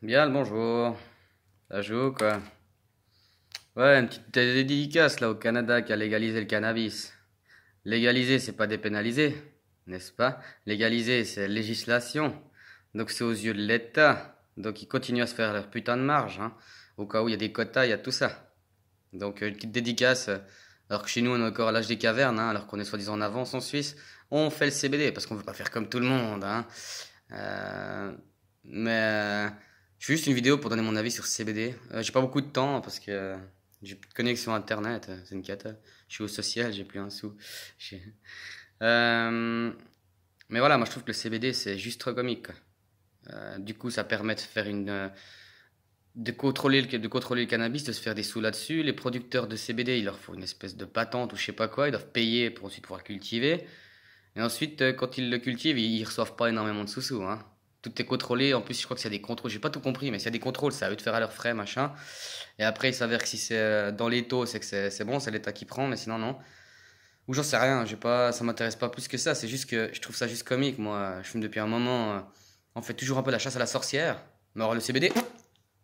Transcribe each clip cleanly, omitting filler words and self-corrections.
Bien le bonjour. Ça joue quoi? Ouais, une petite dédicace là au Canada qui a légalisé le cannabis. Légaliser, c'est pas dépénaliser, n'est-ce pas? Légaliser, c'est législation. Donc c'est aux yeux de l'État. Donc ils continuent à se faire leur putain de marge, hein. Au cas où il y a des quotas, il y a tout ça. Donc une petite dédicace. Alors que chez nous, on est encore à l'âge des cavernes, hein, alors qu'on est soi-disant en avance en Suisse. On fait le CBD parce qu'on veut pas faire comme tout le monde, hein. Euh, mais je fais juste une vidéo pour donner mon avis sur CBD. J'ai pas beaucoup de temps parce que j'ai plus de connexion internet. C'est une cata. Je suis au social, j'ai plus un sou. J'ai- Euh, mais voilà, moi je trouve que le CBD c'est juste trop comique, quoi. Du coup, ça permet de faire de contrôler le cannabis, de se faire des sous là-dessus. Les producteurs de CBD, il leur faut une espèce de patente ou je sais pas quoi. Ils doivent payer pour ensuite pouvoir cultiver. Et ensuite, quand ils le cultivent, ils reçoivent pas énormément de sous-sous, hein. Tout est contrôlé. En plus, je crois que s'il y a des contrôles, j'ai pas tout compris, mais s'il y a des contrôles, c'est à eux de faire à leurs frais, machin. Et après, il s'avère que si c'est dans les taux, c'est que c'est bon, c'est l'État qui prend, mais sinon, non. Ou j'en sais rien, j'ai pas, ça m'intéresse pas plus que ça. C'est juste que je trouve ça juste comique, moi. Je fume depuis un moment. On fait toujours un peu la chasse à la sorcière. Mais alors, le CBD,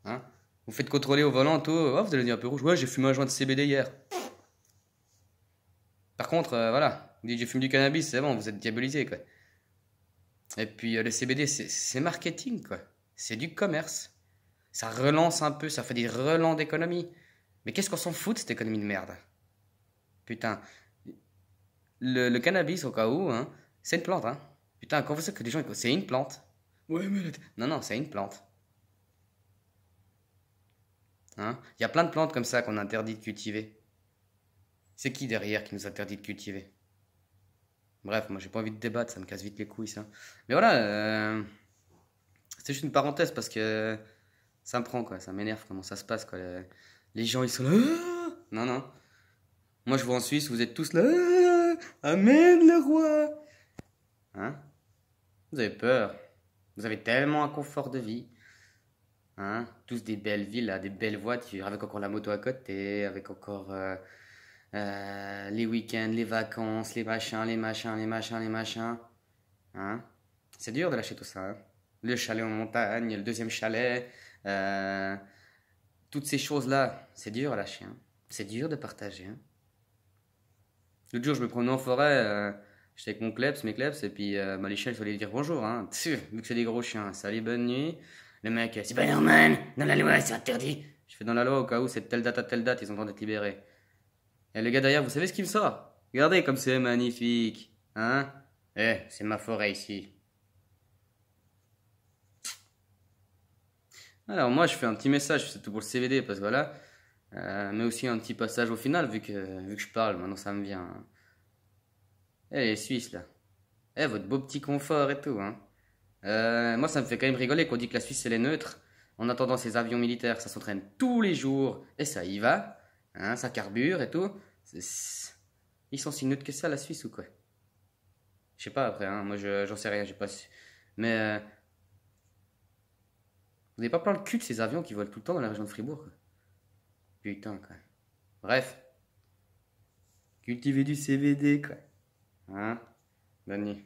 hein. Vous faites contrôler au volant, tout. Oh, vous allez dire un peu rouge. Ouais, j'ai fumé un joint de CBD hier. Par contre, voilà. Vous dites j'ai fumé du cannabis, c'est bon, vous êtes diabolisé, quoi. Et puis le CBD, c'est marketing, quoi. C'est du commerce. Ça relance un peu, ça fait des relents d'économie. Mais qu'est-ce qu'on s'en fout de cette économie de merde? Putain, le cannabis, au cas où, hein, c'est une plante, hein. Putain, quand vous savez que des gens, c'est une plante. Ouais, mais... Non, non, c'est une plante. Hein. Il y a plein de plantes comme ça qu'on interdit de cultiver. C'est qui derrière qui nous interdit de cultiver? Bref, moi j'ai pas envie de débattre, ça me casse vite les couilles, ça. Mais voilà, c'était juste une parenthèse parce que ça me prend, quoi. Ça m'énerve comment ça se passe, quoi. Les gens, ils sont là. Ah, non, non. Moi, je vois en Suisse, vous êtes tous là. Ah, amène le roi. Hein? Vous avez peur. Vous avez tellement un confort de vie. Hein? Tous des belles villes, là, des belles voitures, avec encore la moto à côté, avec encore les week-ends, les vacances, les machins, les machins, les machins, les machins. Hein? C'est dur de lâcher tout ça, hein. Le chalet en montagne, le deuxième chalet, euh, toutes ces choses-là, c'est dur à lâcher, hein. C'est dur de partager, hein. L'autre jour, je me promenais en forêt, j'étais avec mes kleps, et puis bah, les chiens, il fallait lui dire bonjour, hein. Tssuf, vu que c'est des gros chiens. Salut, bonne nuit. Le mec, c'est pas normal, dans la loi, c'est interdit. Je fais dans la loi au cas où c'est de telle date à telle date, ils ont le droit d'être libérés. Et le gars derrière, vous savez ce qu'il me sort? Regardez comme c'est magnifique, hein? Eh, c'est ma forêt ici. Alors moi, je fais un petit message, c'est tout pour le CBD, parce que voilà. Mais aussi un petit passage au final, vu que je parle, maintenant ça me vient, hein. Eh, les Suisses, là. Eh, votre beau petit confort et tout, hein. Moi, ça me fait quand même rigoler qu'on dit que la Suisse, elle est neutre. En attendant ces avions militaires, ça s'entraîne tous les jours, et ça y va, hein, ça carbure et tout. Ils sont si neutres que ça, la Suisse, ou quoi? Je sais pas, après, hein, moi, j'en sais rien, j'ai pas su. Mais, vous n'avez pas plein le cul de ces avions qui volent tout le temps dans la région de Fribourg, quoi. Putain, quoi. Bref, cultiver du CBD, quoi. Hein? Bonne nuit.